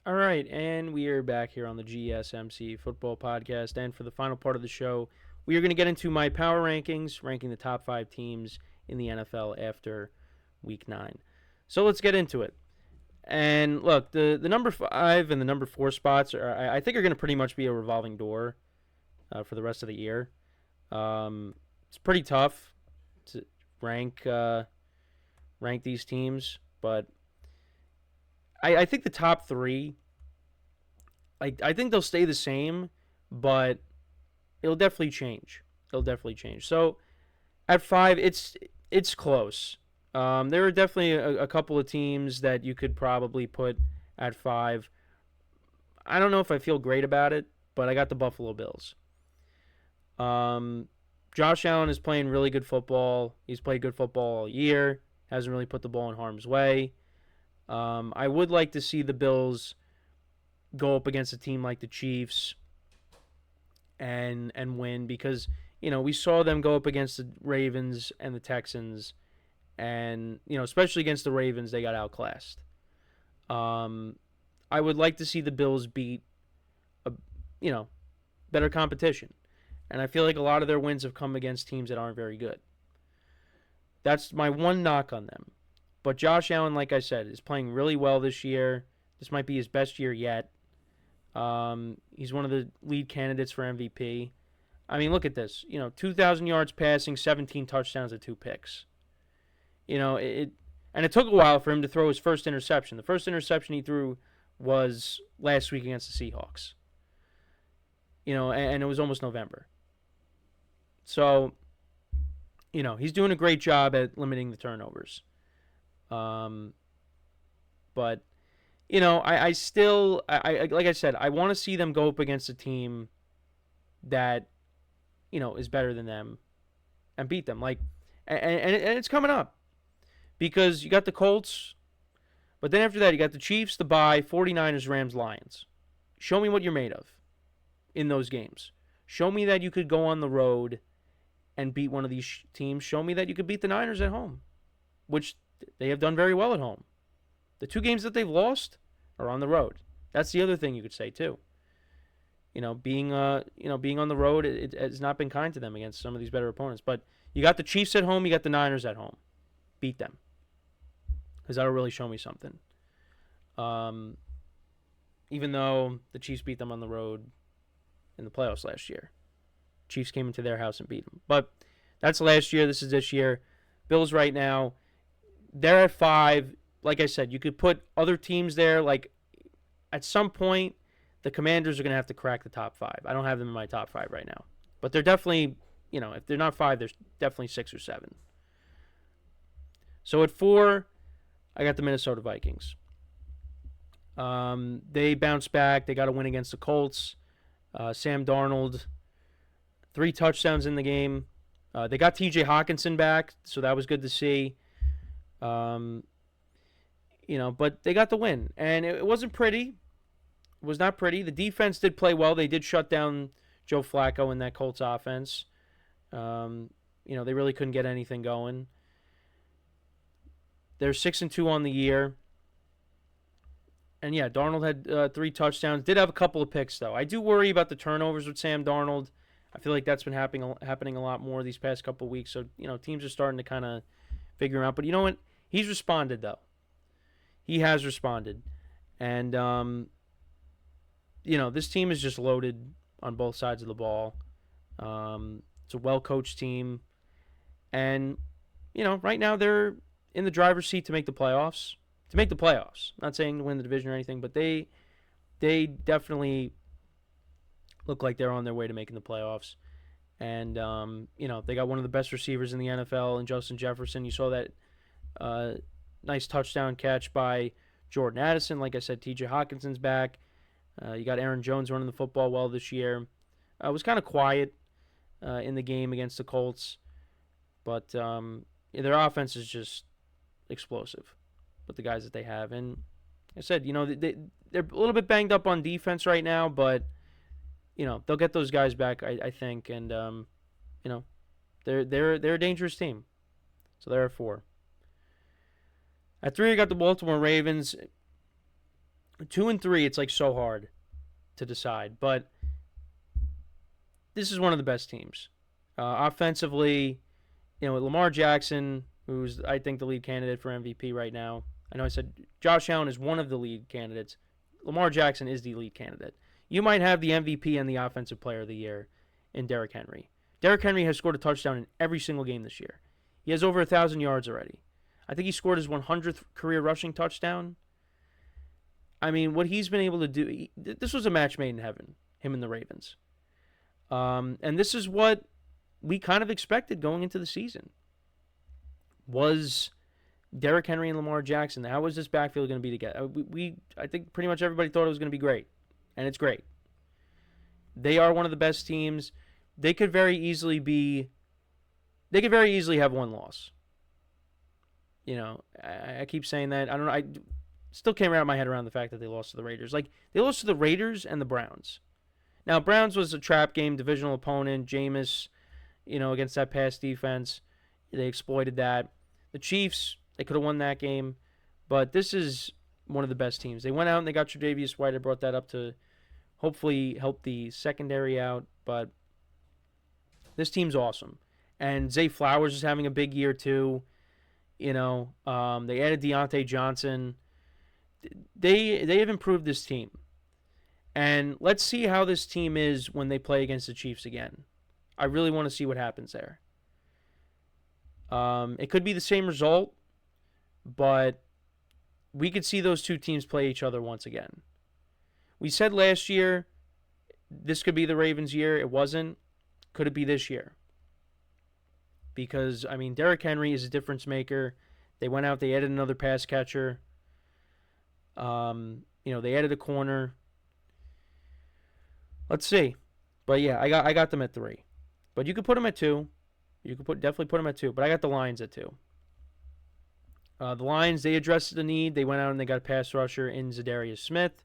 All right, and we are back here on the GSMC Football Podcast. And for the final part of the show, we are going to get into my power rankings, ranking the top 5 teams in the NFL after Week 9. So let's get into it. And look, the number 5 and the number 4 spots I think are going to pretty much be a revolving door for the rest of the year. It's pretty tough to rank these teams, but I think the top 3, I think they'll stay the same, but it'll definitely change. So at 5, it's close. There are definitely a couple of teams that you could probably put at 5. I don't know if I feel great about it, but I got the Buffalo Bills. Josh Allen is playing really good football. He's played good football all year. Hasn't really put the ball in harm's way. I would like to see the Bills go up against a team like the Chiefs and win, because we saw them go up against the Ravens and the Texans, and especially against the Ravens, they got outclassed. I would like to see the Bills beat a better competition, and I feel like a lot of their wins have come against teams that aren't very good. That's my one knock on them. But Josh Allen, like I said, is playing really well this year. This might be his best year yet. He's one of the lead candidates for MVP. I mean, look at this. 2,000 yards passing, 17 touchdowns and 2 picks. And it took a while for him to throw his first interception. The first interception he threw was last week against the Seahawks. And it was almost November. So, he's doing a great job at limiting the turnovers. But I still like I said, I want to see them go up against a team that is better than them and beat them. And it's coming up, because you got the Colts, but then after that you got the Chiefs, the bye, 49ers, Rams, Lions. Show me what you're made of in those games. Show me that you could go on the road and beat one of these teams. Show me that you could beat the Niners at home, which they have done very well at home. The 2 games that they've lost are on the road. That's the other thing you could say too. Being on the road, it has not been kind to them against some of these better opponents. But you got the Chiefs at home, you got the Niners at home. Beat them, because that'll really show me something. Even though the Chiefs beat them on the road in the playoffs last year, Chiefs came into their house and beat them. But that's last year. This is this year. Bills right now, they're at 5. Like I said, you could put other teams there. Like, at some point, the Commanders are going to have to crack the top 5. I don't have them in my top 5 right now. But they're definitely, if they're not 5, they're definitely 6 or 7. So at 4, I got the Minnesota Vikings. They bounced back. They got a win against the Colts. Sam Darnold, 3 touchdowns in the game. They got TJ Hawkinson back, so that was good to see. But they got the win. And it wasn't pretty. It was not pretty. The defense did play well. They did shut down Joe Flacco in that Colts offense. They really couldn't get anything going. They're 6-2 on the year. And yeah, Darnold had 3 touchdowns. Did have a couple of picks, though. I do worry about the turnovers with Sam Darnold. I feel like that's been happening a lot more these past couple of weeks. So, teams are starting to kind of figure out. But you know what? He's responded, though. He has responded. And, this team is just loaded on both sides of the ball. It's a well-coached team. And, right now they're in the driver's seat to make the playoffs. I'm not saying to win the division or anything, but they definitely look like they're on their way to making the playoffs. And, they got one of the best receivers in the NFL in Justin Jefferson. You saw that nice touchdown catch by Jordan Addison. Like I said, TJ Hawkinson's back. You got Aaron Jones running the football well this year. It was kind of quiet in the game against the Colts. But their offense is just explosive with the guys that they have. And like I said, they're a little bit banged up on defense right now, but they'll get those guys back, I think. And they're a dangerous team. So they're at 4. At 3, I got the Baltimore Ravens. 2 and 3, it's like so hard to decide. But this is one of the best teams. Offensively, Lamar Jackson, who's I think the lead candidate for MVP right now. I know I said Josh Allen is one of the lead candidates. Lamar Jackson is the lead candidate. You might have the MVP and the Offensive Player of the Year in Derrick Henry. Derrick Henry has scored a touchdown in every single game this year. He has over 1,000 yards already. I think he scored his 100th career rushing touchdown. I mean, what he's been able to do, this was a match made in heaven, him and the Ravens. And this is what we kind of expected going into the season. Was Derrick Henry and Lamar Jackson. How was this backfield going to be together? I think pretty much everybody thought it was going to be great, and it's great. They are one of the best teams. They could very easily have one loss. I keep saying that. I don't know. I still can't wrap my head around the fact that they lost to the Raiders. Like, they lost to the Raiders and the Browns. Now, Browns was a trap game, divisional opponent. Jameis, against that pass defense, they exploited that. The Chiefs, they could have won that game, but this is one of the best teams. They went out and they got Tre'Davious White. I brought that up to hopefully help the secondary out, but this team's awesome. And Zay Flowers is having a big year too. They added Deontay Johnson. They have improved this team. And let's see how this team is when they play against the Chiefs again. I really want to see what happens there. It could be the same result, but we could see those two teams play each other once again. We said last year this could be the Ravens' year. It wasn't. Could it be this year? Because, Derrick Henry is a difference maker. They went out, they added another pass catcher. They added a corner. Let's see. But yeah, I got them at 3. But you could put them at 2. You could definitely put them at 2. But I got the Lions at 2. The Lions, they addressed the need. They went out and they got a pass rusher in Zadarius Smith.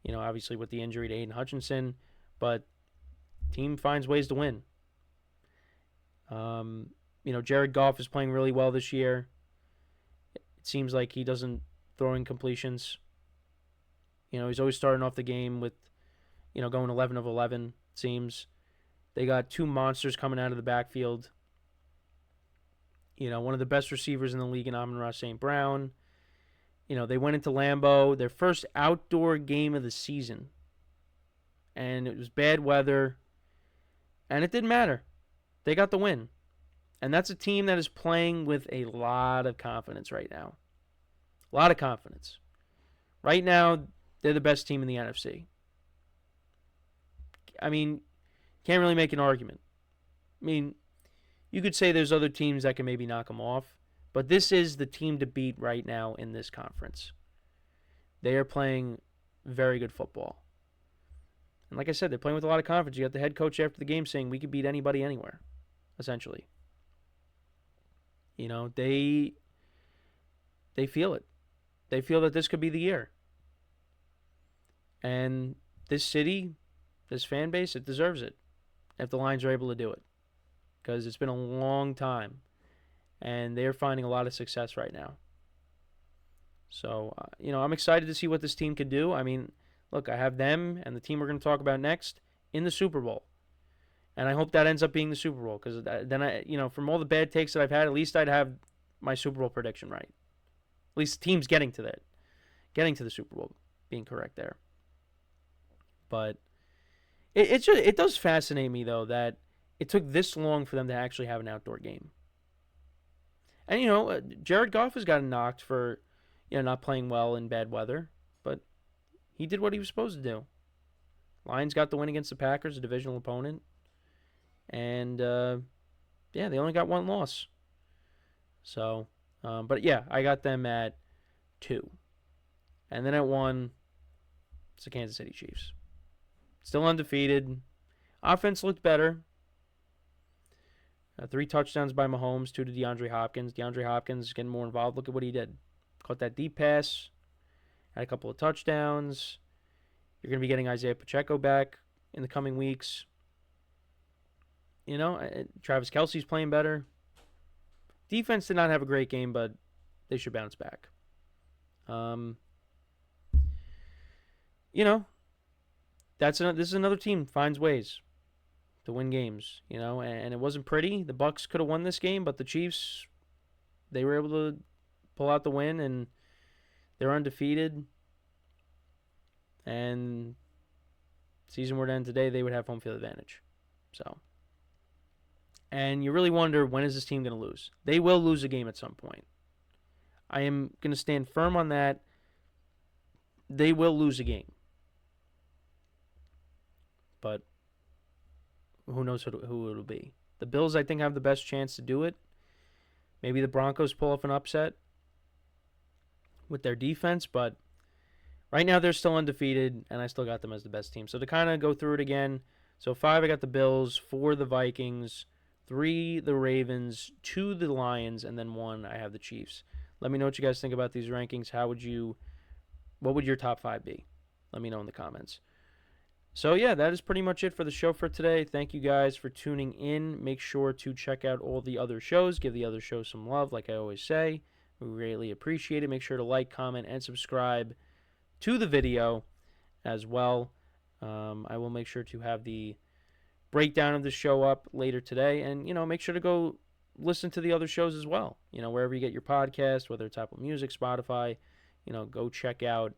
Obviously with the injury to Aiden Hutchinson. But team finds ways to win. Jared Goff is playing really well this year. It seems like he doesn't throw in completions. He's always starting off the game with, going 11 of 11, it seems. They got 2 monsters coming out of the backfield. One of the best receivers in the league in Amon-Ra St. Brown. They went into Lambeau, their first outdoor game of the season. And it was bad weather. And it didn't matter. They got the win. And that's a team that is playing with a lot of confidence right now. A lot of confidence. Right now, they're the best team in the NFC. Can't really make an argument. You could say there's other teams that can maybe knock them off, but this is the team to beat right now in this conference. They are playing very good football. And like I said, they're playing with a lot of confidence. You got the head coach after the game saying we could beat anybody anywhere, essentially. They feel it. They feel that this could be the year. And this city, this fan base, it deserves it if the Lions are able to do it. Because it's been a long time. And they're finding a lot of success right now. So, I'm excited to see what this team could do. Look, I have them and the team we're going to talk about next in the Super Bowl. And I hope that ends up being the Super Bowl. Because then, from all the bad takes that I've had, at least I'd have my Super Bowl prediction right. At least the team's getting to that. Getting to the Super Bowl. Being correct there. But it does fascinate me, though, that it took this long for them to actually have an outdoor game. And, Jared Goff has gotten knocked for, not playing well in bad weather. But he did what he was supposed to do. Lions got the win against the Packers, a divisional opponent. And, they only got 1 loss. So, but yeah, I got them at 2. And then at 1, it's the Kansas City Chiefs. Still undefeated. Offense looked better. 3 touchdowns by Mahomes, 2 to DeAndre Hopkins. DeAndre Hopkins getting more involved. Look at what he did. Caught that deep pass. Had a couple of touchdowns. You're going to be getting Isaiah Pacheco back in the coming weeks. Travis Kelce's playing better. Defense did not have a great game, but they should bounce back. this is another team finds ways to win games, and it wasn't pretty. The Bucks could have won this game, but the Chiefs, they were able to pull out the win, and they're undefeated. And season were to end today, they would have home field advantage. So, and you really wonder, when is this team going to lose? They will lose a game at some point. I am going to stand firm on that. They will lose a game. But who knows who it'll be. The Bills, I think, have the best chance to do it. Maybe the Broncos pull off an upset with their defense, but right now they're still undefeated, and I still got them as the best team. So to kind of go through it again, so 5, I got the Bills, 4, the Vikings, 3, the Ravens, 2, the Lions, and then 1, I have the Chiefs. Let me know what you guys think about these rankings. What would your top 5 be? Let me know in the comments. So yeah, that is pretty much it for the show for today. Thank you guys for tuning in. Make sure to check out all the other shows. Give the other shows some love, like I always say. We greatly appreciate it. Make sure to like, comment, and subscribe to the video as well. I will make sure to have the breakdown of the show up later today. And, make sure to go listen to the other shows as well. Wherever you get your podcast, whether it's Apple Music, Spotify, go check out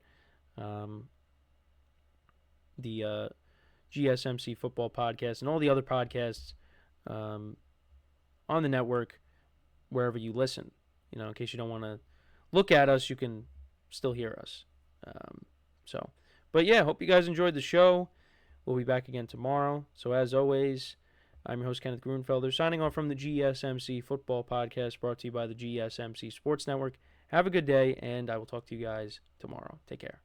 the GSMC Football Podcast and all the other podcasts on the network, wherever you listen. In case you don't want to look at us, you can still hear us. But yeah, hope you guys enjoyed the show. We'll be back again tomorrow. So as always, I'm your host, Kenneth Grunfelder, signing off from the GSMC Football Podcast, brought to you by the GSMC Sports Network. Have a good day, and I will talk to you guys tomorrow. Take care.